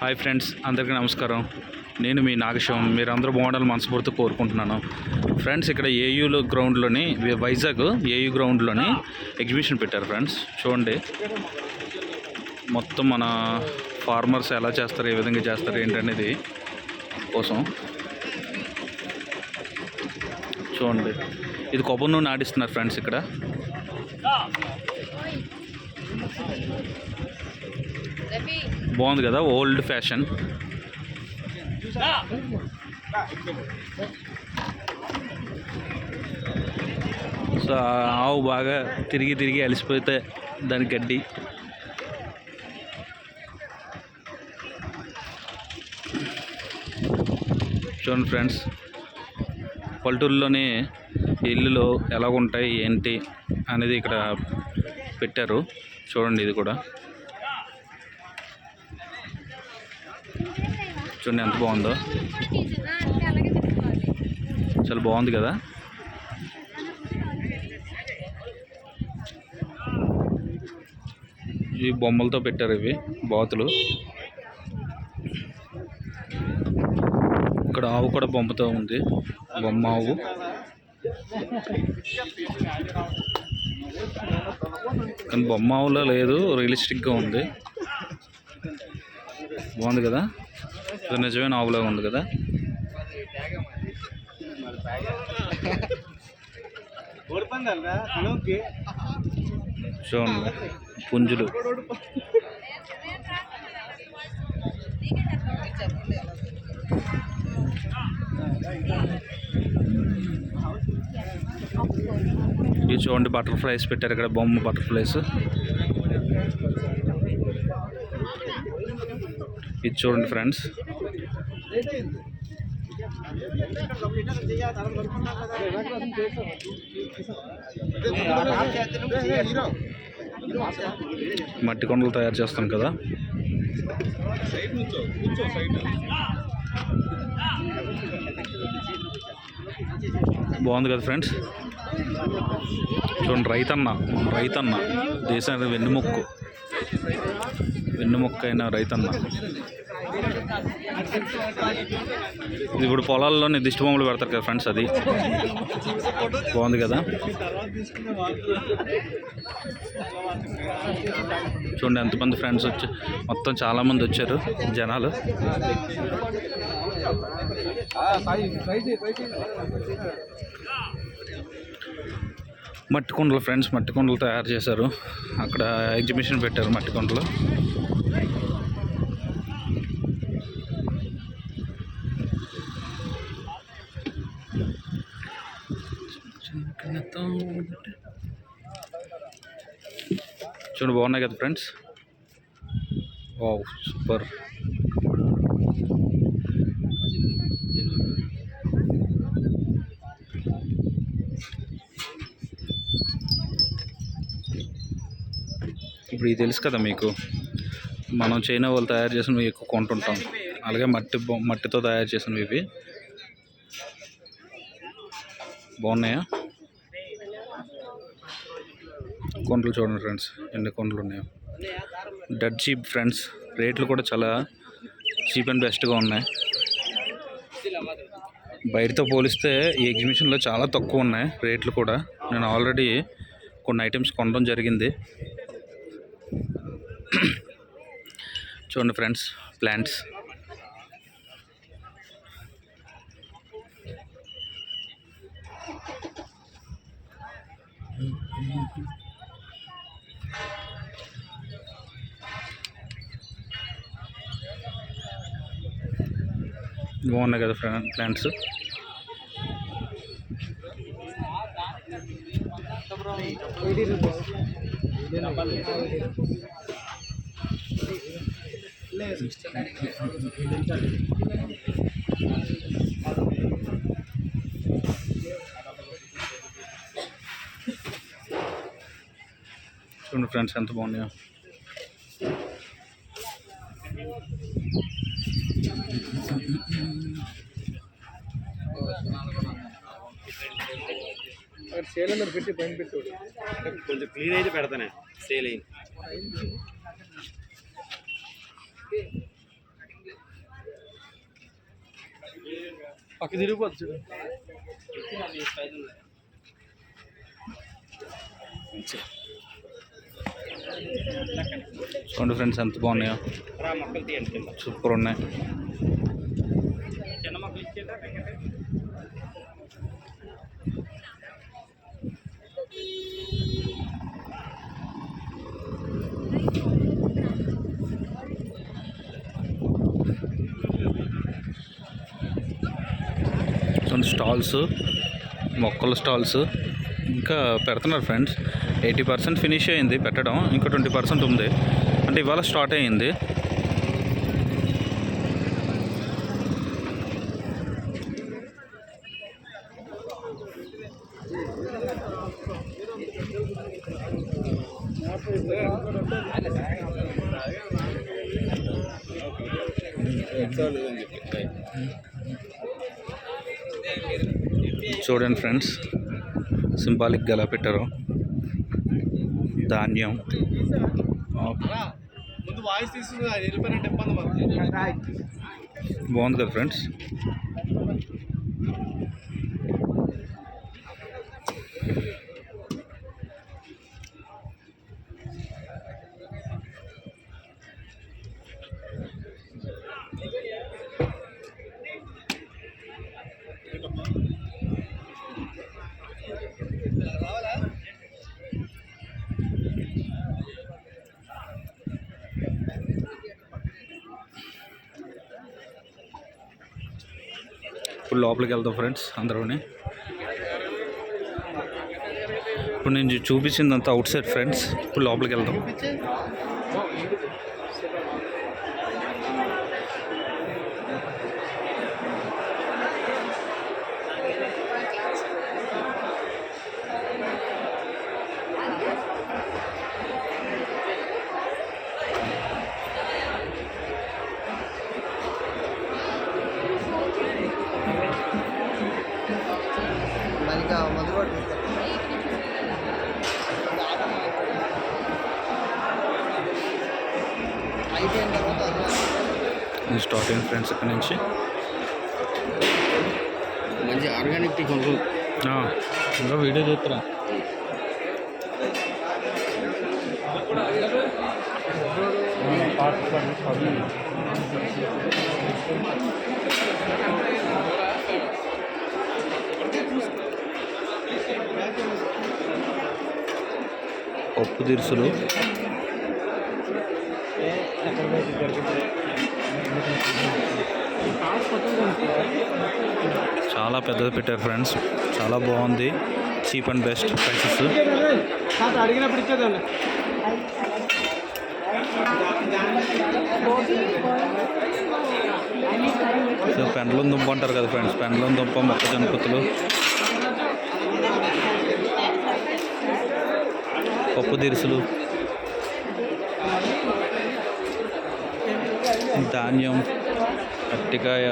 Hi friends, అందరికీ నమస్కారం. నేను మీ నాగశివం. మీరందరూ బాగుండాలని మనస్ఫూర్తిగా కోరుకుంటున్నాను. ఫ్రెండ్స్, ఇక్కడ ఏయూ గ్రౌండ్లోని వైజాగ్ ఏయూ గ్రౌండ్లోని ఎగ్జిబిషన్ పెట్టారు ఫ్రెండ్స్. చూడండి, మొత్తం మన ఫార్మర్స్ ఎలా చేస్తారు, ఏ విధంగా చేస్తారు ఏంటనేది కోసం చూడండి. ఇది కొబ్బరి నూనె ఆడిస్తున్నారు ఫ్రెండ్స్. ఇక్కడ బాగుంది కదా, ఓల్డ్ ఫ్యాషన్. సో ఆవు బాగా తిరిగి తిరిగి అలసిపోతే దాని గడ్డి. చూడండి ఫ్రెండ్స్, పల్లెటూరులోని ఇల్లులు ఎలాగుంటాయి ఏంటి అనేది ఇక్కడ పెట్టారు. చూడండి, ఇది కూడా చూడండి ఎంత బాగుందో. చాలా బాగుంది కదా. ఈ బొమ్మలతో పెట్టారు, ఇవి బాతులు. ఇక్కడ ఆవు కూడా బొమ్మతో ఉంది, బొమ్మ ఆవు. కానీ బొమ్మ ఆవులో లేదు, రియలిస్టిక్గా ఉంది. బాగుంది కదా, నిజమైన ఆవులాగా ఉంది కదా. చూడండి, పుంజులు. ఇది చూడండి, బటర్ఫ్లైస్ పెట్టారు ఇక్కడ, బొమ్మ బటర్ఫ్లైస్. ఇది చూడండి ఫ్రెండ్స్, మట్టి కొండలు తయారు చేస్తాం కదా. బాగుంది కదా ఫ్రెండ్స్. చూడండి, రైతన్న దేశానికి వెన్నుముక్క అయిన రైతన్న. ఇది ఇప్పుడు పొలాల్లో దిష్టి బొమ్మలు పెడతారు కదా ఫ్రెండ్స్, అది బాగుంది కదా. చూడండి ఎంతమంది ఫ్రెండ్స్ వచ్చి, మొత్తం చాలామంది వచ్చారు జనాలు. మట్టి కుండలు ఫ్రెండ్స్, మట్టి కుండలు తయారు చేశారు. అక్కడ ఎగ్జిబిషన్ పెట్టారు మట్టి కుండలు. చూడండి, బాగున్నాయి కదా ఫ్రెండ్స్. Wow, super. ఇప్పుడు ఇది తెలుసు కదా మీకు, మనం చైనా వాళ్ళు తయారు చేసినవి ఎక్కువ కొంటుంటాం. అలాగే మట్టితో తయారు చేసినవి ఇవి. బాగున్నాయా కొండలు? చూడండి ఫ్రెండ్స్, ఎన్ని కొండలు ఉన్నాయో. డెడ్ చీప్ ఫ్రెండ్స్, రేట్లు కూడా చాలా చీప్ అండ్ బెస్ట్గా ఉన్నాయి. బయటతో పోలిస్తే ఈ ఎగ్జిబిషన్లో చాలా తక్కువ ఉన్నాయి రేట్లు కూడా. నేను ఆల్రెడీ కొన్ని ఐటమ్స్ కొనడం జరిగింది. చూడండి ఫ్రెండ్స్, ప్లాంట్స్. బాగున్నాయి కదా ప్లాంట్స్. చూడండి ఫ్రెండ్స్ ఎంత బాగున్నాయో. సేల్ అందరు పెట్టి పైన పెట్టాడు కొంచెం క్లీన్ అయితే పెడతానే సేల్ అయింది. పక్క తిరిగిపోవచ్చు. చూడండి ఫ్రెండ్స్ ఎంత బాగున్నాయో, సూపర్ ఉన్నాయి. స్టాల్స్, మొక్కల స్టాల్స్ ఇంకా పెడుతున్నారు ఫ్రెండ్స్. 80% ఫినిష్ అయింది పెట్టడం, ఇంకా 20% ఉంది. అంటే ఇవాళ స్టార్ట్ అయ్యింది. చూడండి ఫ్రెండ్స్, సింబాలిక్గా ఎలా పెట్టారు. ధాన్యం ముందు వాయిస్ తీసుకుని వెళ్ళిపోయినట్టు ఇబ్బంది మనకి. బాగుంది కదా ఫ్రెండ్స్. ఇప్పుడు లోపలికి వెళ్తాం ఫ్రెండ్స్ అందరూని. ఇప్పుడు నేను చూపించిందంతా అవుట్ సైడ్ ఫ్రెండ్స్. ఇప్పుడు లోపలికి వెళ్దాం. స్టార్ట్ అయింది ఫ్రెండ్స్ ఇక్కడ నుంచి. మంచి ఆర్గానిక్ టీ కొనుక్కో. ఇంకా వీడియో చూస్తారా? పప్పు దినుసులు, చాలా పెద్దది పెట్టారు ఫ్రెండ్స్. చాలా బాగుంది. Cheap and best prices. అడిగినప్పుడు ఇచ్చేదాన్ని. సో పెండలం దుంప అంటారు కదా ఫ్రెండ్స్. పెండలం దుంప, మొక్కజొన్న పొత్తులు, పప్పు దినుసులు, ధాన్యం, అరటికాయ,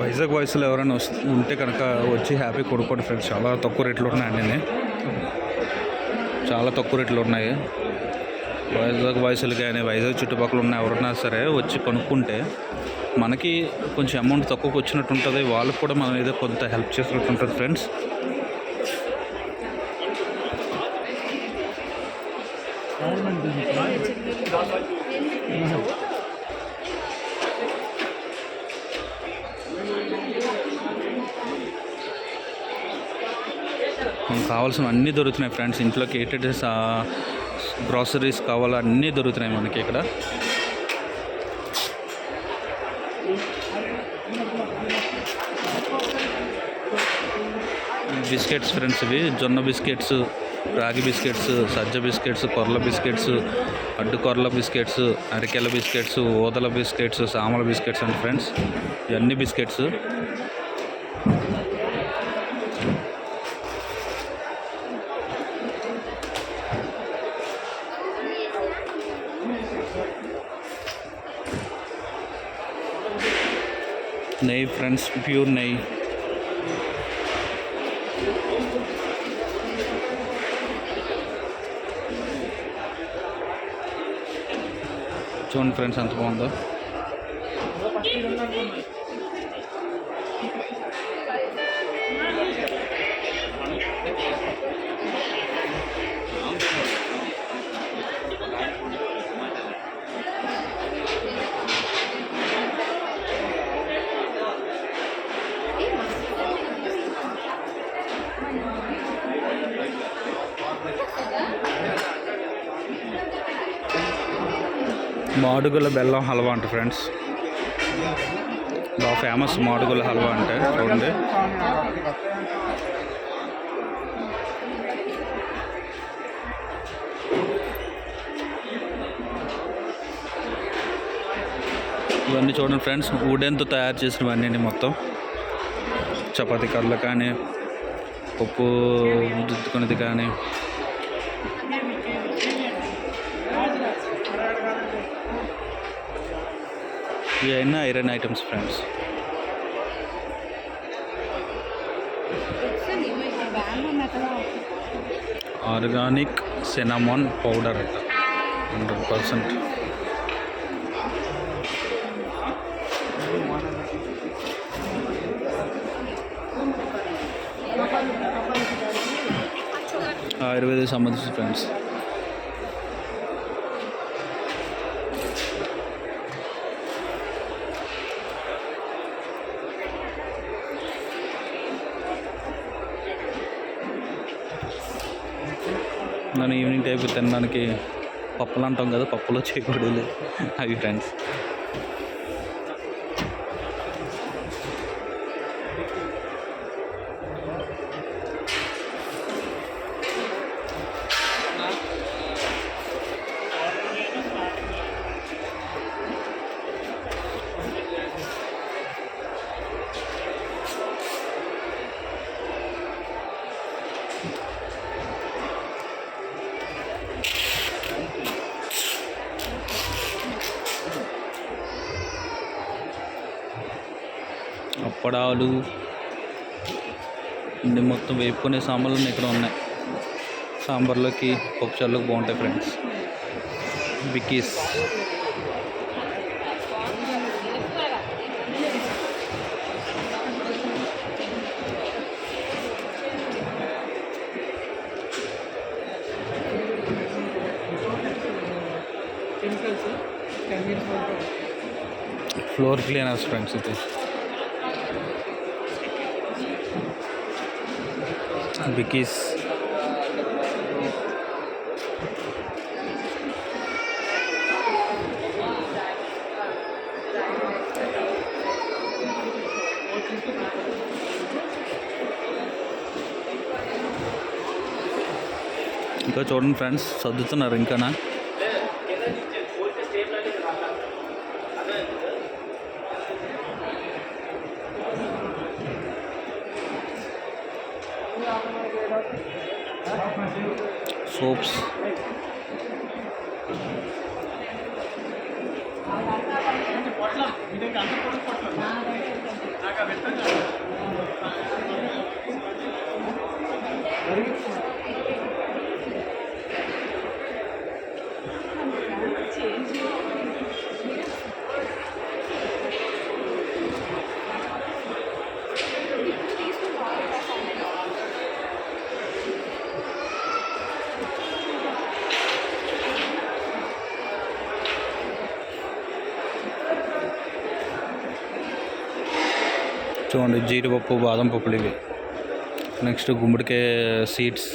వైజాగ్ వాయిస్లో ఎవరైనా ఉంటే కనుక వచ్చి హ్యాపీ కొనుక్కోండి ఫ్రెండ్స్. చాలా తక్కువ రేట్లు ఉన్నాయండి. చాలా తక్కువ రేట్లు ఉన్నాయి. వైజాగ్ వాయిస్లు కానీ వైజాగ్ చుట్టుపక్కల ఉన్న ఎవరైనా సరే వచ్చి కొనుక్కుంటే మనకి కొంచెం అమౌంట్ తక్కువకి వచ్చినట్టు ఉంటుంది. వాళ్ళకు కూడా మనం ఏదో కొంత హెల్ప్ చేసినట్టు ఉంటుంది ఫ్రెండ్స్. మనకు కావాల్సిన అన్నీ దొరుకుతున్నాయి ఫ్రెండ్స్. ఇంట్లోకి ఏంటంటే గ్రాసరీస్ కావాలా అన్నీ దొరుకుతున్నాయి మనకి ఇక్కడ. బిస్కెట్స్ ఫ్రెండ్స్, ఇవి జొన్న బిస్కెట్స్, రాగి బిస్కెట్స్, సజ్జ బిస్కెట్స్, కొర్ల బిస్కెట్స్, అడ్డు కొర్ల బిస్కెట్స్, అరికెల బిస్కెట్స్, ఊదల బిస్కెట్స్, సామల బిస్కెట్స్ అండి ఫ్రెండ్స్. ఇవన్నీ బిస్కెట్స్. నెయ్యి ఫ్రెండ్స్, ప్యూర్ నెయ్యి. చూడండి ఫ్రెండ్స్ ఎంత బాగుందో. మాడుగుల బెల్లం హల్వా అంట ఫ్రెండ్స్, బాగా ఫేమస్ మాడుగుల హల్వా అంటే. చూడండి ఇవన్నీ చూడండి ఫ్రెండ్స్, వుడెన్తో తయారు చేసినవన్నీ మొత్తం. చపాతీ కర్రలు కానీ, పప్పు దుద్దుకునేది కానీ, ఇవన్నీ iron items friends. Organic cinnamon powder అట 100%. ఆయుర్వేదకు సంబంధించిన ఫ్రెండ్స్. నేను ఈవినింగ్ టైపు తినడానికి పప్పులు అంటాం కదా, పప్పులో చేయకూడదు అవి ఫ్రెండ్స్. అప్పడాలు ఇన్ని మొత్తం వేపుకునే సాంబార్లు ఇక్కడ ఉన్నాయి. సాంబార్లోకి పప్పుచారులోకి బాగుంటాయి ఫ్రెండ్స్. బిక్కీస్, ఫ్లోర్ క్లీనర్స్ ఫ్రెండ్స్. ఇది బిక్కీస్, ఇంకా చూడండి ఫ్రెండ్స్, సర్దుతున్నారు ఇంకానా. సోప్స్, చూడండి జీడిపప్పు, బాదం పప్పులు ఇవి. నెక్స్ట్ గుమ్మడికాయ సీడ్స్,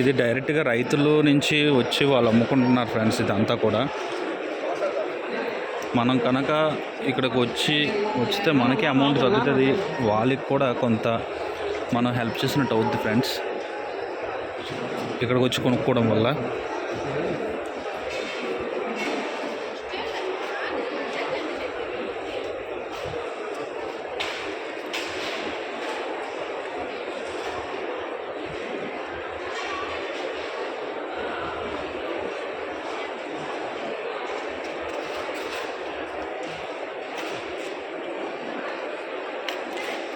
ఇది డైరెక్ట్గా రైతుల నుంచి వచ్చి వాళ్ళు అమ్ముకుంటున్నారు ఫ్రెండ్స్. ఇదంతా కూడా మనం కనుక ఇక్కడికి వచ్చితే మనకి అమౌంట్ తగ్గుతుంది, వాళ్ళకి కూడా కొంత మనం హెల్ప్ చేసినట్టు అవుద్ది ఫ్రెండ్స్ ఇక్కడికి వచ్చి కొనుక్కోవడం వల్ల.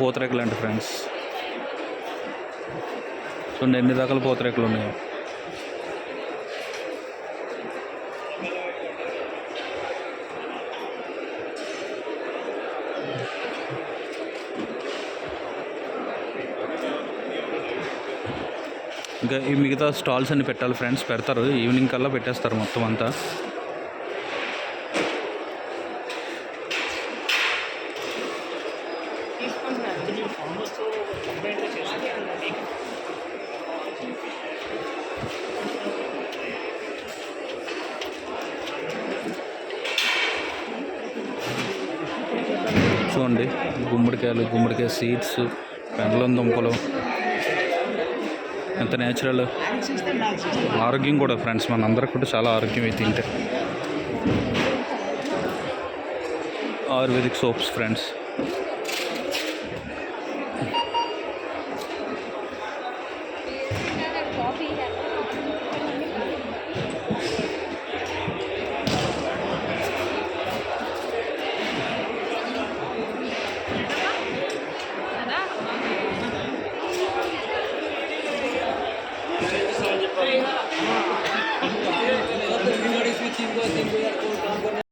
పూతరేకులు అండి ఫ్రెండ్స్. చూడండి ఎన్ని రకాల పూతరేకులు ఉన్నాయో. ఇంకా ఈ మిగతా స్టాల్స్ అన్ని పెట్టాలి ఫ్రెండ్స్. పెడతారు, ఈవినింగ్ కల్లా పెట్టేస్తారు మొత్తం అంతా. చూడండి గుమ్మడికాయ సీడ్స్, పెండలం దుంపలు, ఎంత నేచురల్. ఆరోగ్యం కూడా ఫ్రెండ్స్, మనందరికి కూడా చాలా ఆరోగ్యం ఇది తింటే. Ayurvedic soaps friends.